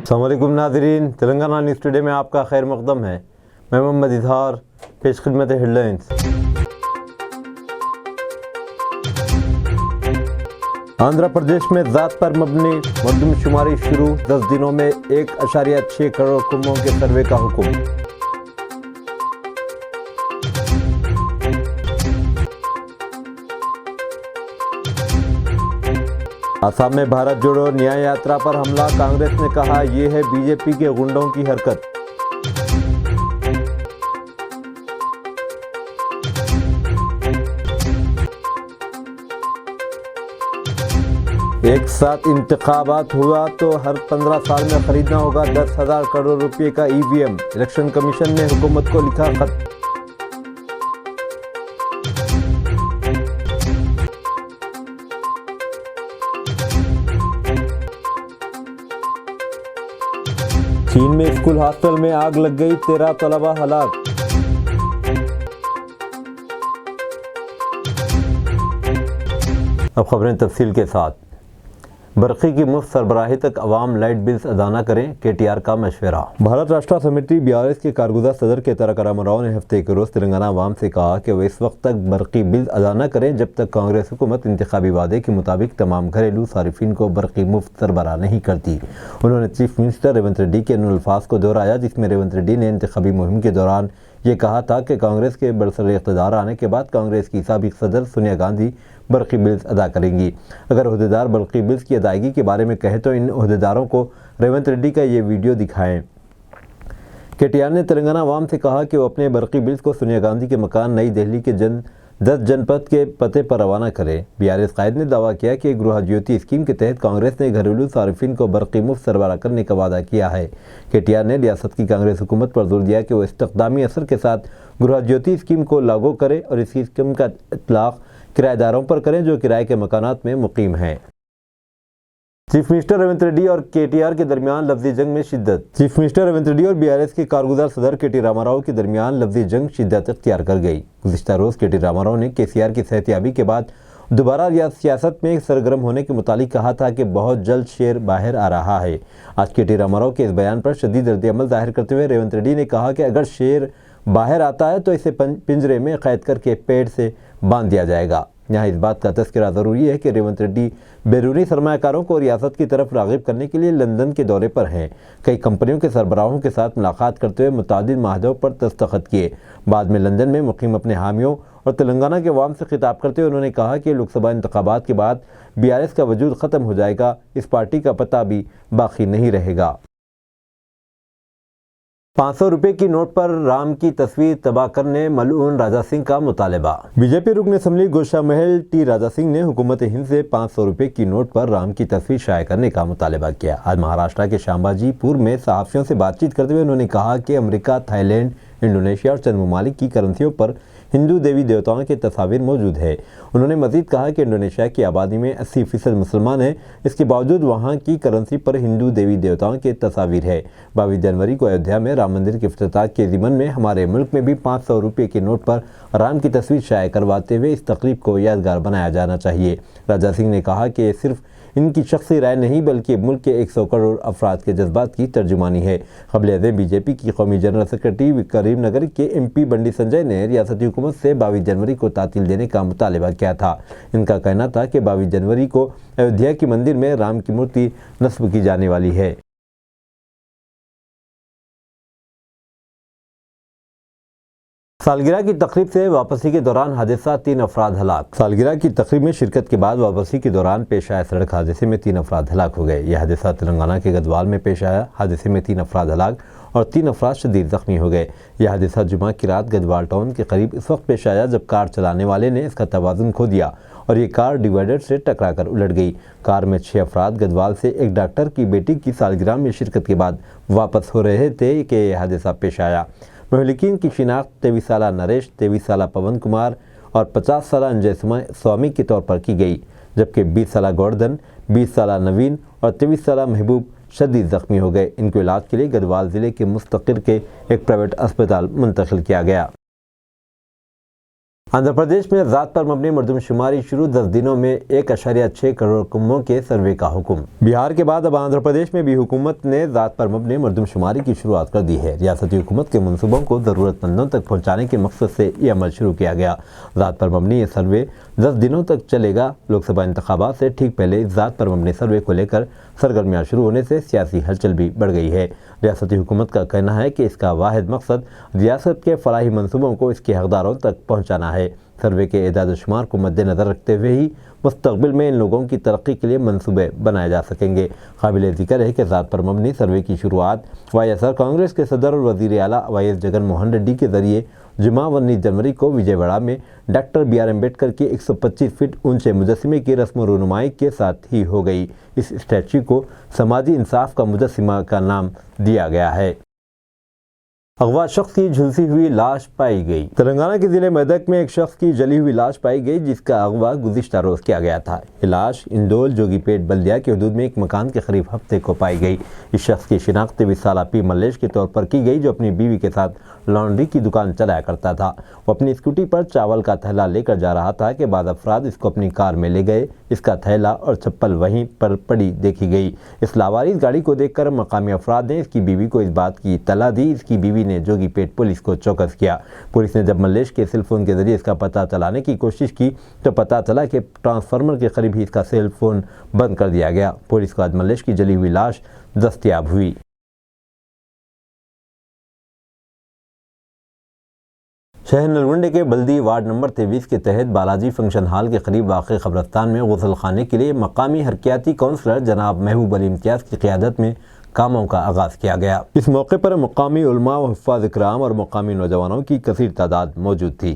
السلام علیکم ناظرین، تلنگانہ نیوز ٹوڈے میں آپ کا خیر مقدم ہے۔ میں محمد اظہار، پیش خدمت ہیڈ لائنز۔ آندھرا پردیش میں ذات پر مبنی مردم شماری شروع، 10 دنوں میں 1.6 کروڑ کنبوں کے سروے کا حکم۔ آسام میں بھارت جوڑو نیائے یاترا پر حملہ، کانگریس نے کہا یہ ہے بی جے پی کے غنڈوں کی حرکت۔ ایک ساتھ انتخابات ہوا تو ہر 15 سال میں خریدنا ہوگا 10,000 کروڑ روپے کا ای وی ایم، الیکشن کمیشن نے حکومت کو لکھا خط۔ چین میں اسکول ہاسٹل میں آگ لگ گئی، 13 طلبہ ہلاک۔ اب خبریں تفصیل کے ساتھ۔ برقی کی مفت سربراہی تک عوام لائٹ بلز ادا نہ کریں، کے ٹی آر کا مشورہ۔ بھارت راشٹرا سمیتی BRS کے کارگزار صدر کے تارک راما راؤ نے ہفتے کے روز تلنگانہ عوام سے کہا کہ وہ اس وقت تک برقی بلز ادا نہ کریں جب تک کانگریس حکومت انتخابی وعدے کے مطابق تمام گھریلو صارفین کو برقی مفت سربراہ نہیں کرتی۔ انہوں نے چیف منسٹر ریونت ریڈی کے ان الفاظ کو دہرایا جس میں ریونت ریڈی نے انتخابی مہم کے دوران یہ کہا تھا کہ کانگریس کے برسر اقتدار آنے کے بعد کانگریس کی سابق صدر سونیا گاندھی برقی بلز ادا کریں گی۔ اگر عہدیدار برقی بلز کی ادائیگی کے بارے میں کہیں تو ان عہدیداروں کو ریونت ریڈی کا یہ ویڈیو دکھائیں۔ کے ٹی آر نے تلنگانہ عوام سے کہا کہ وہ اپنے برقی بلز کو سونیا گاندھی کے مکان نئی دہلی کے 10 جنپد کے پتے پر روانہ کرے۔ BRS قائد نے دعویٰ کیا کہ گروہ جیوتی اسکیم کے تحت کانگریس نے گھریلو صارفین کو برقی مفت سربراہ کرنے کا وعدہ کیا ہے۔ کے ٹی آر نے ریاست کی کانگریس حکومت پر زور دیا کہ وہ استقدامی اثر کے ساتھ گروہ جیوتی اسکیم کو لاگو کرے اور اس اسکیم کا اطلاق کرایہ داروں پر کریں جو کرائے کے مکانات میں مقیم ہیں۔ چیف منسٹر ریونت ریڈی اور کے ٹی آر کے درمیان لفظی جنگ میں شدت۔ چیف منسٹر ریونت ریڈی اور BRS کے کارگزار صدر کے ٹی راما راؤ کے درمیان لفظی جنگ شدت اختیار کر گئی۔ گزشتہ روز کے ٹی راما راؤ نے KCR کی صحتیابی کے بعد دوبارہ سیاست میں سرگرم ہونے کے متعلق کہا تھا کہ بہت جلد شیر باہر آ رہا ہے۔ آج کے ٹی راما راؤ کے اس بیان پر شدید رد عمل ظاہر کرتے ہوئے ریونت ریڈی نے کہا کہ اگر شیر باہر آتا ہے تو اسے پنجرے میں قید کر کے پیڑ سے باندھ دیا جائے گا۔ یہاں اس بات کا تذکرہ ضروری ہے کہ ریونت ریڈی بیرونی سرمایہ کاروں کو ریاست کی طرف راغب کرنے کے لیے لندن کے دورے پر ہیں۔ کئی کمپنیوں کے سربراہوں کے ساتھ ملاقات کرتے ہوئے متعدد معاہدوں پر دستخط کیے۔ بعد میں لندن میں مقیم اپنے حامیوں اور تلنگانہ کے عوام سے خطاب کرتے ہوئے انہوں نے کہا کہ لوک سبھا انتخابات کے بعد BRS کا وجود ختم ہو جائے گا، اس پارٹی کا پتہ بھی باقی نہیں رہے گا۔ 500 روپے کی نوٹ پر رام کی تصویر طبع کرنے ملعون راجہ سنگھ کا مطالبہ۔ بی جے پی رکن اسمبلی گوشہ محل ٹی راجہ سنگھ نے حکومت ہند سے 500 روپے کی نوٹ پر رام کی تصویر شائع کرنے کا مطالبہ کیا۔ آج مہاراشٹر کے شامباجی پور میں صحافیوں سے بات چیت کرتے ہوئے انہوں نے کہا کہ امریکہ، تھائی لینڈ، انڈونیشیا اور چند ممالک کی کرنسیوں پر ہندو دیوی دیوتاؤں کے تصاویر موجود ہے۔ انہوں نے مزید کہا کہ انڈونیشیا کی آبادی میں 80% مسلمان ہیں، اس کے باوجود وہاں کی کرنسی پر ہندو دیوی دیوتاؤں کے تصاویر ہے۔ 22 جنوری کو ایودھیا میں رام مندر کے افتتاح کے ضمن میں ہمارے ملک میں بھی 500 روپے کے نوٹ پر رام کی تصویر شائع کرواتے ہوئے اس تقریب کو یادگار بنایا جانا چاہیے۔ راجہ سنگھ نے کہا کہ یہ صرف ان کی شخصی رائے نہیں بلکہ ملک کے 100 کروڑ افراد کے جذبات کی ترجمانی ہے۔ قبل ازیں بی جے پی کی قومی جنرل سیکرٹری کریم نگر کے MP بنڈی سنجے نے ریاستی حکومت سے 22 جنوری کو تعطیل دینے کا مطالبہ کیا تھا۔ ان کا کہنا تھا کہ 22 جنوری کو ایودھیا کے مندر میں رام کی مورتی نصب کی جانے والی ہے۔ سالگرہ کی تقریب سے واپسی کے دوران حادثہ، 3 افراد ہلاک۔ سالگرہ کی تقریب میں شرکت کے بعد واپسی کے دوران پیش آئے سڑک حادثے میں 3 افراد ہلاک ہو گئے۔ یہ حادثہ تلنگانہ کے گدوال میں پیش آیا۔ حادثے میں 3 افراد ہلاک اور 3 افراد شدید زخمی ہو گئے۔ یہ حادثہ جمعہ کی رات گدوال ٹاؤن کے قریب اس وقت پیش آیا جب کار چلانے والے نے اس کا توازن کھو دیا اور یہ کار ڈیوائیڈر سے ٹکرا کر الٹ گئی۔ کار میں 6 افراد گدوال سے ایک ڈاکٹر کی بیٹی کی سالگرہ میں شرکت کے بعد واپس ہو رہے تھے کہ یہ حادثہ پیش آیا۔ مہلکین کی شناخت 23 سالہ نریش، 23 سالہ پون کمار اور 50 سالہ انجے سوامی کے طور پر کی گئی، جبکہ 20 سالہ گوردھن، 20 سالہ نوین اور 23 سالہ محبوب شدید زخمی ہو گئے۔ ان کو علاج کے لیے گدوال ضلع کے مستقر کے ایک پرائیویٹ اسپتال منتقل کیا گیا۔ आंध्र प्रदेश में ज़ात पर मबनी मरदमशुमारी शुरू, 10 दिनों में 1.6 करोड़ कुंबों के सर्वे का हुक्म। बिहार के बाद अब आंध्र प्रदेश में भी हुकूमत ने ज़ात पर मबनी मरदमशुमारी की शुरुआत कर दी है। रियासती हुकूमत के मनसूबों को ज़रूरतमंदों तक पहुँचाने के मकसद से ये अमल शुरू किया गया। ज़ात पर मबनी ये सर्वे 10 दिनों तक चलेगा। लोकसभा इंतखाबात से ठीक पहले इस ज़ात पर मबनी सर्वे को लेकर सरगर्मियाँ शुरू होने से सियासी हलचल भी बढ़ गई है। रियासती हुकूमत का कहना है कि इसका वाहिद मकसद रियासत के फलाही मनसूबों को इसके हकदारों तक पहुँचाना है। सर्वे के एदाद शुमार को मद्देनज़र रखते हुए ही मुस्तक़बिल में इन लोगों की तरक्की के लिए मंसूबे बनाए जा सकेंगे। काबिल ज़िक्र है कि ज़ात पर मबनी सर्वे की शुरुआत वाईएसआर कांग्रेस के सदर और वज़ीर आला वाईएस जगन मोहन रेड्डी के ज़रिए जुमा 19 जनवरी को विजयवाड़ा में डॉक्टर बी आर अम्बेडकर के 125 फीट ऊंचे मुजस्समे की रस्म रुनुमाई के साथ ही हो गई। इस स्टैच्यू को समाजी इंसाफ का मुजस्समा का नाम दिया गया है। अगवा शख्स की झुलसी हुई लाश पाई गई। तेलंगाना के ज़िले मेदक में एक शख्स की जली हुई लाश पाई गई, जिसका अगवा गुज़िश्ता रोज़ किया गया था। ये लाश इंदौल जोगीपेट बल्दिया के हदूद में एक मकान के करीब हफ्ते को पाई गई। इस शख्स की शिनाख्त 20 साला पी मल्लेश के तौर पर की गई, जो अपनी बीवी के साथ लॉन्ड्री की दुकान चलाया करता था। वो अपनी स्कूटी पर चावल का थैला लेकर जा रहा था कि बाद अफराद इसको अपनी कार में ले गए। इसका थैला और चप्पल वहीं पर पड़ी देखी गई। इस लावारिस गाड़ी को देखकर मकामी अफराद ने इसकी बीवी को इस बात की इत्तला दी। इसकी बीवी ने जोगीपेट पुलिस को चौकस किया। पुलिस ने जब मल्लेश के सेल फोन के जरिए इसका पता चलाने की कोशिश की तो पता चला कि ट्रांसफार्मर के करीब ही इसका सेल फोन बंद कर दिया गया। पुलिस को आज मल्लेश की जली हुई लाश दस्तयाब हुई। शहर नलवंडे के बल्दी वार्ड नंबर 23 के तहत बालाजी फंक्शन हॉल के करीब वाक़े कब्रस्तान में गुसल खाने के लिए मकामी हरकियाती काउंसलर जनाब महबूब अली इम्तियाज़ की क़ियादत में कामों का आगाज़ किया गया। इस मौके पर मकामी उलमा व हुफ़्फ़ाज़ इकराम और मकामी नौजवानों की कसीर तादाद मौजूद थी।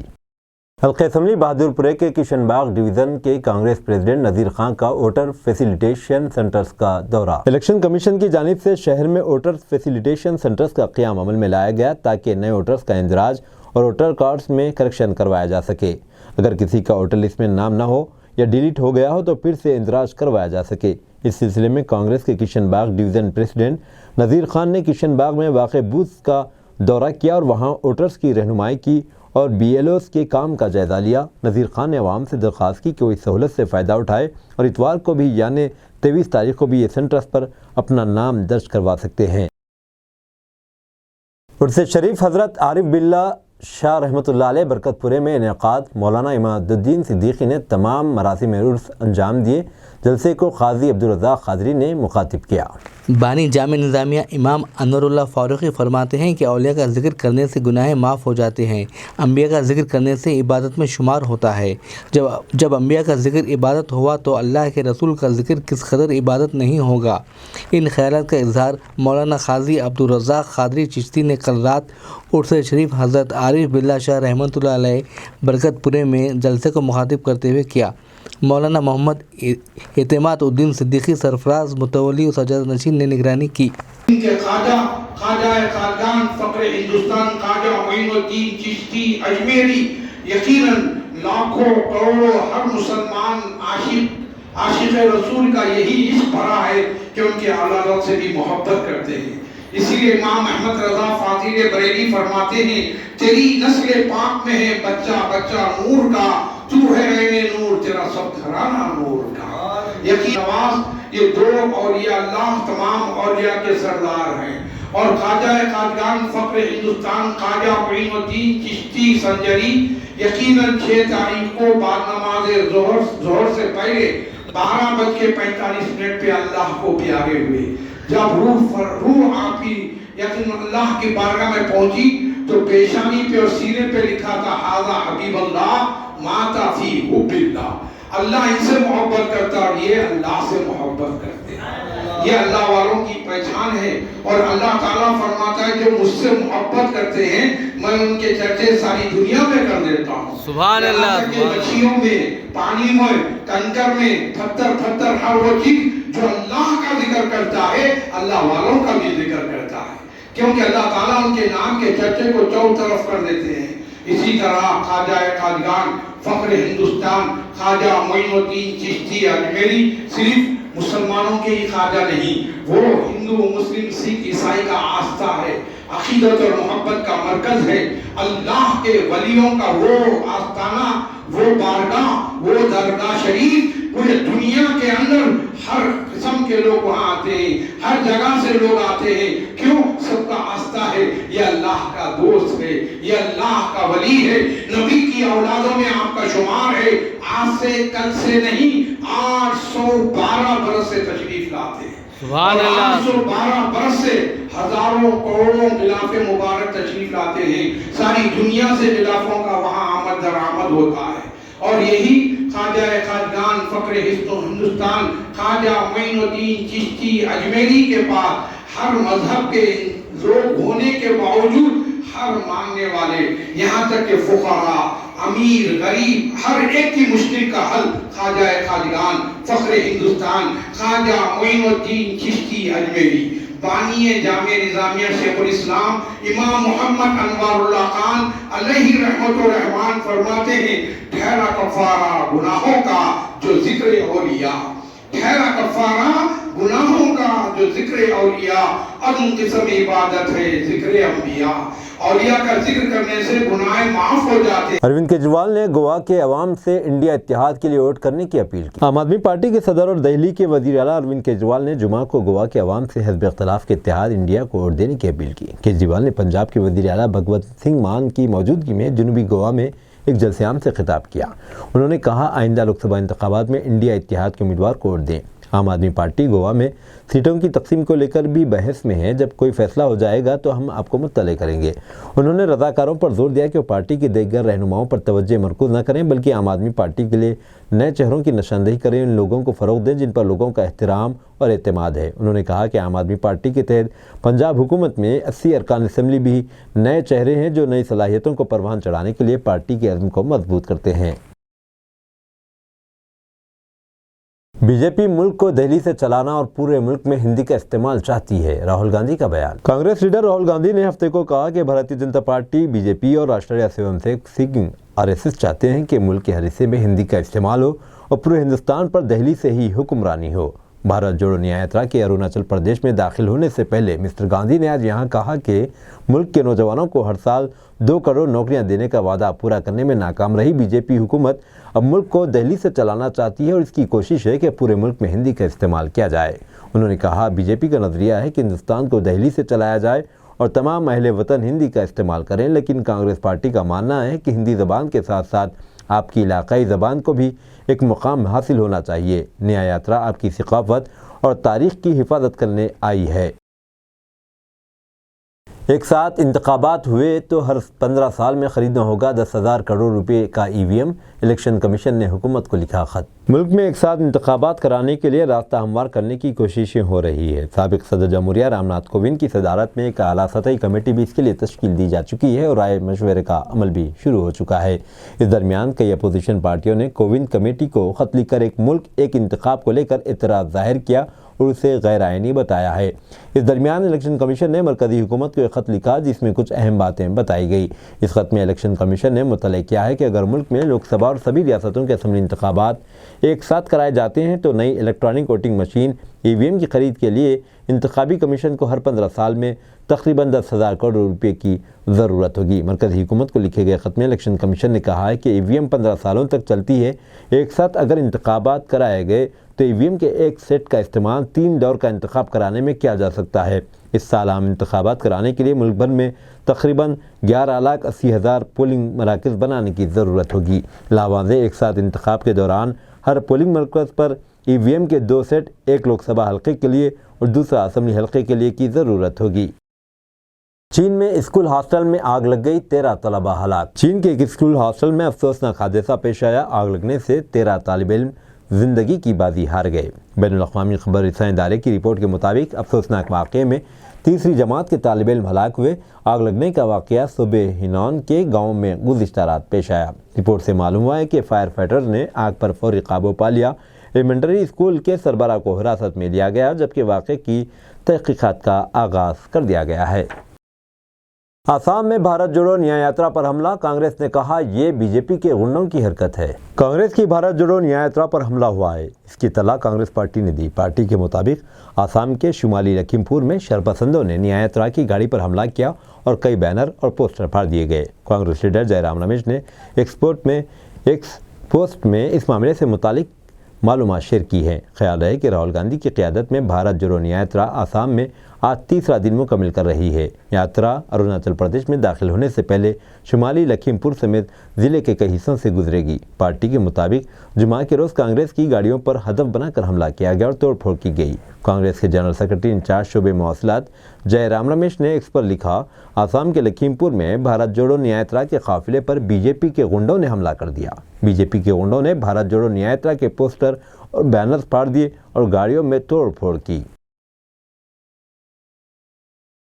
हल्क़े असम्बली बहादुरपुरे के किशनबाग डिवीज़न के कांग्रेस प्रेसिडेंट नज़ीर खान का वोटर फैसिलिटेशन सेंटर्स का दौरा। इलेक्शन कमीशन की जानिब से शहर में वोटर फैसिलिटेशन सेंटर्स का क़याम अमल में लाया गया, ताकि नए वोटर्स का इंदराज और वोटर कार्ड्स में करेक्शन करवाया जा सके। अगर किसी का वोटर लिस्ट में नाम ना हो या डिलीट हो गया हो तो फिर से इंदराज करवाया जा सके। इस सिलसिले में कांग्रेस के किशनबाग डिवीज़न प्रेसिडेंट नज़ीर खान ने किशनबाग में वाक़े बूथ का दौरा किया और वहां वोटर्स की रहनुमाई की और BLOs के काम का जायज़ा लिया। नज़ीर खान ने अवाम से दरख्वास्त की कि वो इस सहूलत से फ़ायदा उठाए और इतवार को भी यानी 23 तारीख को भी ये सेंटर्स पर अपना नाम दर्ज करवा सकते हैं। उर्स शरीफ हज़रत आरिफ बिल्ला शाह रहमतुल्लाह अलैह बरकतपुरे में इनेकाद। मौलाना इमादुद्दीन सिद्दीकी ने तमाम मरासिम उर्स अंजाम दिए। जलसे को क़ाज़ी अब्दुल रज़्ज़ाक़ क़ादरी ने मुखातिब किया। बानी जामे निज़ामिया इमाम अनवरुल्लाह फ़ारूक़ी फरमाते हैं कि औलिया का जिक्र करने से गुनाह माफ़ हो जाते हैं। अम्बिया का जिक्र करने से इबादत में शुमार होता है। जब अम्बिया का जिक्र इबादत हुआ तो अल्लाह के रसूल का जिक्र किस कदर इबादत नहीं होगा। इन ख़यालात का इज़हार मौलाना क़ाज़ी अब्दुल रज़्ज़ाक़ क़ादरी चिश्ती ने कल रात उर्स शरीफ हज़रत आरिफ बिल्ला शाह रहमतुल्लाह अलैह बरकतपुरे में जलसे को मुखातिब करते हुए किया। मौलाना मोहम्मद एतमादुद्दीन सिद्दीकी सरफराज मुतवल्ली और सजाद नशीन ने निगरानी की। इनके ख्वाजा खानदान फ़क्र हिंदुस्तान ख्वाजा मोइनुद्दीन चिश्ती अजमेरी यकीनन लाखों करोड़ों हर मुसलमान आशिक़ रसूल का यही इश्क भरा है कि उनके आला हज़रत से भी मोहब्बत करते हैं। इसीलिए इमाम अहमद रज़ा फ़ातिह बरेली फरमाते हैं, तेरी नस्ल पाक में है बच्चा बच्चा नूर का, तू है ऐने नूर, तेरा सब घराना नूर का। यकीन नवाज ये दो औलिया अल्लाह तमाम औलिया के सरदार हैं। और ख्वाजा खानदान फ़क्र हिंदुस्तान ख्वाजा मोइनुद्दीन चिश्ती संजरी यकीनन 6 तारीख को बाद नमाज ज़ोहर से पहले 12:45 पे अल्लाह को प्यारे हुए। जब रूह आपकी यकीन अल्लाह की बारगाह में पहुंची तो पेशानी पे और सीने पे लिखा था हाज़ा हबीबुल्लाह माता फी हुब्बिल्लाह। अल्लाह इनसे मोहब्बत करता और ये अल्लाह से मोहब्बत करते हैं। ये अल्लाह वालों की पहचान है। और अल्लाह ताला फरमाता है जो मुझसे मोहब्बत करते हैं मैं उनके चर्चे सारी दुनिया में कर देता हूँ। सुभान अल्लाह। मछलियों में, पानी में, कंकर में, पत्थर हर वो चीज जो अल्लाह का जिक्र करता है अल्लाह वालों का भी जिक्र करता है, क्योंकि अल्लाह ताला उनके नाम के चर्चे को चौक तरफ कर देते हैं। इसी तरह ख्वाजा खानदान फ़क्र हिंदुस्तान ख्वाजा मोइनुद्दीन चिश्ती अजमेरी सिर्फ मुसलमानों के ही ख्वाजा नहीं, वो हिंदू मुस्लिम सिख ईसाई का आस्था है। अकीदत और मोहब्बत का मरकज है। अल्लाह के वलियों का वो आस्ताना, वो बारगाह, वो दरगाह शरीफ, पूरे दुनिया के अंदर हर किस्म के लोग वहाँ आते हैं, हर जगह से लोग आते हैं। क्यों? सबका आस्था है ये अल्लाह का दोस्त है, ये अल्लाह का वली है, नबी की औलादों में आपका शुमार है। आज से कल से नहीं, 812 बरस से तशरीफ लाते हैं। सुभान अल्लाह। 812 बरस से हजारों करोड़ों खिलाफे मुबारक तशरीफ लाते हैं। सारी दुनिया से खिलाफों का वहाँ आमद दरामद होता है। और यही ख्वाजा खाजगान फक्र हिंदुस्तान ख्वाजा मोइनुद्दीन चिश्ती अजमेरी के पास हर मजहब के लोग होने के बावजूद हर मांगने वाले, यहाँ तक के फुकरा, अमीर, गरीब, हर एक की मुश्किल का हल ख्वाजा खाजगान फक्र हिंदुस्तान ख्वाजा मोइनुद्दीन चिश्ती अजमेरी बानी जामे निजामिया शेखुल इस्लाम इमाम मोहम्मद अनवारुल्लाह खान अलैहि रहमत व रहमान फरमाते हैं, ठहरा कफारा गुनाहों का जो जिक्र औलिया, ठहरा कफारा गुनाहों का जो जिक्र औलिया, अदम किस्म इबादत है जिक्र अंबिया। औलिया का जिक्र करने से गुनाह माफ हो जाते हैं। अरविंद केजरीवाल ने गोवा के अवाम से इंडिया इत्तेहाद के लिए वोट करने की अपील की। आम आदमी पार्टी के सदर और दिल्ली के वजीर आला अरविंद केजरीवाल ने जुमा को गोवा के अवाम से हिज़्ब इख्तिलाफ के इत्तेहाद इंडिया को वोट देने की अपील की। केजरीवाल ने पंजाब के वजीर आला भगवत सिंह मान की मौजूदगी में जनूबी गोवा में एक जलसेआम से खिताब किया। उन्होंने कहा, आइंदा लोकसभा इंतखाबात में इंडिया इत्तेहाद के उम्मीदवार को वोट दें। आम आदमी पार्टी गोवा में सीटों की तकसीम को लेकर भी बहस में है। जब कोई फैसला हो जाएगा तो हम आपको मुत्तले करेंगे। उन्होंने रज़ाकारों पर जोर दिया कि वो पार्टी के दीगर रहनुमाओं पर तवज्जो मरकूज़ न करें, बल्कि आम आदमी पार्टी के लिए नए चेहरों की निशानदेही करें, उन लोगों को फ़रोग़ दें जिन पर लोगों का एहतराम और एतमाद है। उन्होंने कहा कि आम आदमी पार्टी के तहत पंजाब हुकूमत में 80 अरकान असम्बली भी नए चेहरे हैं जो नई सलाहियतों को परवान चढ़ाने के लिए पार्टी के अज़्म को मजबूत करते हैं। बीजेपी मुल्क को दिल्ली से चलाना और पूरे मुल्क में हिंदी का इस्तेमाल चाहती है, राहुल गांधी का बयान। कांग्रेस लीडर राहुल गांधी ने हफ्ते को कहा कि भारतीय जनता पार्टी, बीजेपी और राष्ट्रीय स्वयंसेवक संघ आरएसएस चाहते हैं कि मुल्क के हर हिस्से में हिंदी का इस्तेमाल हो और पूरे हिंदुस्तान पर दिल्ली से ही हुक्मरानी हो। भारत जोड़ो न्याय यात्रा के अरुणाचल प्रदेश में दाखिल होने से पहले मिस्टर गांधी ने आज यहाँ कहा कि मुल्क के नौजवानों को हर साल 2 करोड़ नौकरियां देने का वादा पूरा करने में नाकाम रही बीजेपी हुकूमत अब मुल्क को दिल्ली से चलाना चाहती है और इसकी कोशिश है कि पूरे मुल्क में हिंदी का इस्तेमाल किया जाए। उन्होंने कहा, बीजेपी का नज़रिया है कि हिंदुस्तान को दिल्ली से चलाया जाए और तमाम अहले वतन हिंदी का इस्तेमाल करें, लेकिन कांग्रेस पार्टी का मानना है कि हिंदी ज़बान के साथ साथ आपकी इलाकाई ज़बान को भी एक मुकाम हासिल होना चाहिए। न्याय यात्रा आपकी सकाफत और तारीख़ की हिफाजत करने आई है। एक साथ इंतखाबात हुए तो हर 15 साल में ख़रीदना होगा 10,000 करोड़ रुपए का ईवीएम, इलेक्शन कमीशन ने हुकूमत को लिखा ख़त। मुल्क में एक साथ इंतखाबात कराने के लिए रास्ता हमवार करने की कोशिशें हो रही है। साबिक़ सदर जमहूरिया रामनाथ कोविंद की सदारत में एक आला सतही कमेटी भी इसके लिए तश्कील दी जा चुकी है और राय मशवरे का अमल भी शुरू हो चुका है। इस दरमियान कई अपोजिशन पार्टियों ने कोविंद कमेटी को ख़त लिखकर एक मुल्क एक इंतखाब को लेकर एतराज़ ज़ाहिर किया और उसे गैर आइनी बताया है। इस दरमियान इलेक्शन कमीशन ने मरकज़ी हुकूमत को एक ख़त लिखा जिसमें कुछ अहम बातें बताई गई। इस ख़त में इलेक्शन कमीशन ने मुतल्ले किया है कि अगर मुल्क में लोकसभा और सभी रियासतों के असम्बली इंतखाबात एक साथ कराए जाते हैं तो नई इलेक्ट्रॉनिक वोटिंग मशीन ईवीएम की खरीद के लिए इंतखाबी कमीशन को हर 15 साल में तकरीबन 10,000 करोड़ रुपए की ज़रूरत होगी। मरकज़ी हुकूमत को लिखे गए ख़त में इलेक्शन कमीशन ने कहा है कि ईवीएम 15 सालों तक चलती है। एक साथ अगर इंतखाबात कराए गए तो ईवीएम के एक सेट का इस्तेमाल 3 दौर का इंतखाब कराने में किया जा सकता है। इस साल आम इंतखाबात कराने के लिए मुल्क भर में तकरीबन 11,80,000 पोलिंग मराकज़ बनाने की ज़रूरत होगी। लावाज़े एक साथ इंतखाब के दौरान हर पोलिंग मरकज़ पर ईवीएम के 2 सेट, एक लोकसभा हल्के के लिए और दूसरा असम्बली हल्के के लिए की ज़रूरत होगी। चीन में स्कूल हॉस्टल में आग लग गई, 13 तलबा हलाक। चीन के एक स्कूल हॉस्टल में अफसोसनाक हादसा पेश आया। आग लगने से 13 तालिब इल्म ज़िंदगी की बाजी हार गए। बैनुल-अक़वामी ख़बर रसां इदारे की रिपोर्ट के मुताबिक अफसोसनाक वाक़े में तीसरी जमात के तालिब इल्म हलाक हुए। आग लगने का वाक़या सुबह हिनॉन के गाँव में गुज़िश्ता रात पेश आया। रिपोर्ट से मालूम हुआ है कि फायर फाइटर ने आग पर फौरी काबू पा लिया। एलिमेंटरी स्कूल के सरबराह को हिरासत में लिया गया जबकि वाक़े की तहक़ीक़ात का आगाज़ कर दिया गया है। आसाम में भारत जोड़ो न्याय यात्रा पर हमला, कांग्रेस ने कहा ये बीजेपी के गुंडों की हरकत है। कांग्रेस की भारत जोड़ो न्याय यात्रा पर हमला हुआ है, इसकी इत्तला कांग्रेस पार्टी ने दी। पार्टी के मुताबिक आसाम के शुमाली लखीमपुर में शरपसंदों ने न्याय यात्रा की गाड़ी पर हमला किया और कई बैनर और पोस्टर फाड़ दिए गए। कांग्रेस लीडर जयराम रमेश ने एक्स पोस्ट में इस मामले से मुतालिक मालूमात शेयर की है। ख्याल है कि राहुल गांधी की क़यादत में भारत जोड़ो न्याय यात्रा आसाम में आज तीसरा दिन मुकम्मल कर रही है। यात्रा अरुणाचल प्रदेश में दाखिल होने से पहले शुमाली लखीमपुर समेत ज़िले के कई हिस्सों से गुजरेगी। पार्टी के मुताबिक जुमा के रोज़ कांग्रेस की गाड़ियों पर हदफ बनाकर हमला किया गया और तोड़फोड़ की गई। कांग्रेस के जनरल सेक्रेटरी इंचार्ज शोबे मवासिलात जयराम रमेश ने एक्स पर लिखा, आसाम के लखीमपुर में भारत जोड़ो न्याय यात्रा के काफिले पर बीजेपी के गुंडों ने हमला कर दिया। बीजेपी के गुंडों ने भारत जोड़ो न्याय यात्रा के पोस्टर और बैनर्स फाड़ दिए और गाड़ियों में तोड़फोड़ की।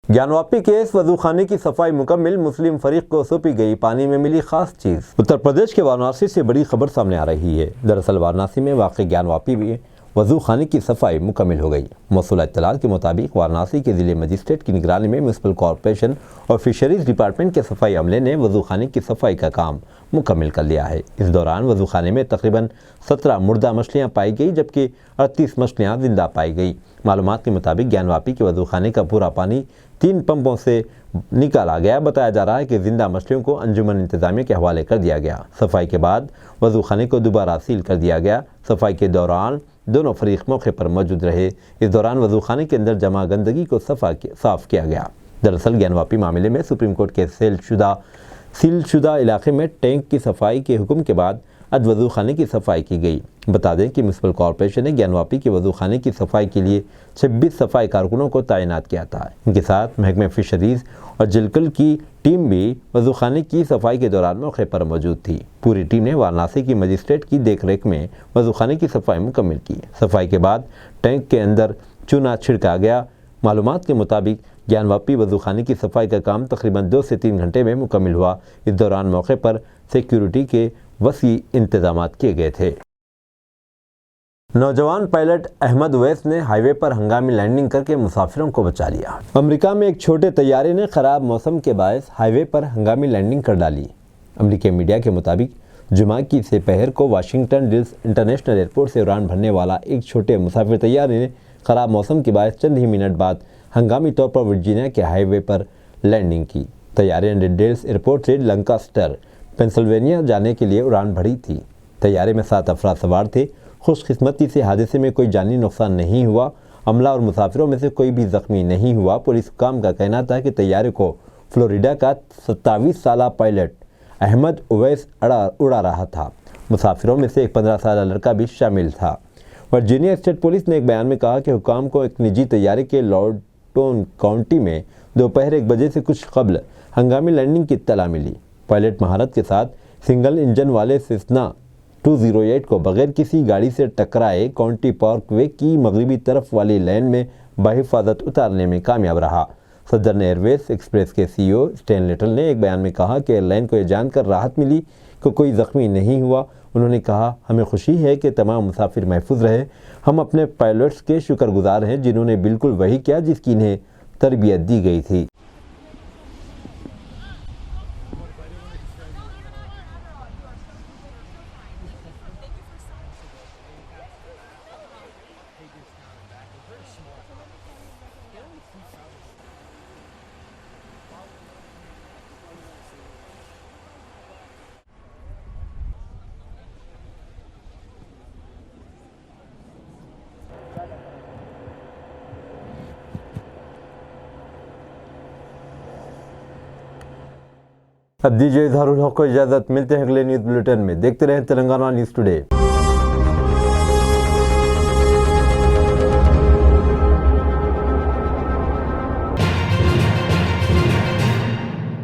ज्ञानवापी केस, वजूखाने की सफाई मुकम्मल, मुस्लिम फरीक को सौंपी गई पानी में मिली खास चीज़। उत्तर प्रदेश के वाराणसी से बड़ी खबर सामने आ रही है। दरअसल वाराणसी में वाक़ई ज्ञानवापी में वजूखाने की सफाई मुकम्मल हो गई। मौसूला इत्तलात के मुताबिक वाराणसी के ज़िले मजिस्ट्रेट की निगरानी में म्यूनसिपल कॉरपोरेशन और फिशरीज़ डिपार्टमेंट के सफाई अमले ने वजूखाने की सफाई का काम मुकम्मल कर लिया है। इस दौरान वजूखाने में तकरीबन 17 मुर्दा मछलियाँ पाई गई, जबकि 38 मछलियाँ जिंदा पाई गई। मालूमात के मुताबिक ज्ञानवापी के वजूखाने का पूरा पानी 3 पंपों से निकाला गया। बताया जा रहा है कि जिंदा मछलियों को अंजुमन इंतजामिया के हवाले कर दिया गया। सफाई के बाद वजूखाने को दोबारा सील कर दिया गया। सफाई के दौरान दोनों फरीक मौके पर मौजूद रहे। इस दौरान वजूखाने के अंदर जमा गंदगी को साफ किया गया। दरअसल ज्ञानवापी मामले में सुप्रीम कोर्ट के सीलशुदा इलाके में टैंक की सफाई के हुक्म के बाद आज वजूखाने की सफाई की गई। बता दें कि म्यूनसिपल कॉरपोरेशन ने ज्ञानवापी के वजूखाने की सफाई के लिए 26 सफाई कारकुनों को तैनात किया था। इनके साथ महकमे फिशरीज़ और जिलकल की टीम भी वजूखाने की सफाई के दौरान मौके पर मौजूद थी। पूरी टीम ने वाराणसी की मजिस्ट्रेट की देखरेख में वजूखाने की सफाई मुकम्मल की। सफाई के बाद टैंक के अंदर चूना छिड़का गया। मालूमात के मुताबिक ज्ञानवापी वजूखाने की सफाई का काम तकरीबन 2 से 3 घंटे में मुकम्मल हुआ। इस दौरान मौके पर सिक्योरिटी के वसी इंतजाम किए गए थे। नौजवान पायलट अहमद उवैस ने हाईवे पर हंगामी लैंडिंग करके मुसाफिरों को बचा लिया। अमेरिका में एक छोटे तैयारे ने खराब मौसम के बायस हाईवे पर हंगामी लैंडिंग कर डाली। अमेरिकी मीडिया के मुताबिक जुमा की दोपहर को वाशिंगटन डीसी इंटरनेशनल एयरपोर्ट से उड़ान भरने वाला एक छोटे मुसाफिर तैयारे ने खराब मौसम के बायस चंद ही मिनट बाद हंगामी तौर पर वर्जीनिया के हाईवे पर लैंडिंग की। तैयारे ने डेल्स एयरपोर्ट से लंकास्टर पेंसिल्वेनिया जाने के लिए उड़ान भरी थी। तैयारे में 7 अफराद सवार थे। खुशकिस्मती से हादसे में कोई जानी नुकसान नहीं हुआ। अमला और मुसाफिरों में से कोई भी जख्मी नहीं हुआ। पुलिस हुकाम का कहना था कि तैयारे को फ्लोरिडा का 27 साल पायलट अहमद उवैस उड़ा रहा था। मुसाफिरों में से एक 15 साल लड़का भी शामिल था। वर्जीनिया स्टेट पुलिस ने एक बयान में कहा कि हुकाम को एक निजी तैयारे के लॉर्टन काउंटी में दोपहर 1 बजे से कुछ कबल हंगामी लैंडिंग की इत्तला मिली। पायलट महारत के साथ सिंगल इंजन वाले सेस्ना 208 को बगैर किसी गाड़ी से टकराए काउंटी पार्कवे की मगरबी तरफ वाली लेन में बहिफाजत उतारने में कामयाब रहा। सदर्न एयरवेज एक्सप्रेस के CEO स्टैन लिटल ने एक बयान में कहा कि एयरलाइन को यह जानकर राहत मिली कि कोई ज़ख्मी नहीं हुआ। उन्होंने कहा, हमें खुशी है कि तमाम मुसाफिर महफूज रहे। हम अपने पायलट्स के शुक्रगुजार हैं जिन्होंने बिल्कुल वही किया जिसकी इन्हें तरबियत दी गई थी। अब दीजिए इजहारुल हक को इजाज़त। मिलते हैं अगले न्यूज़ बुलेटिन में। देखते रहें तेलंगाना न्यूज़ टुडे।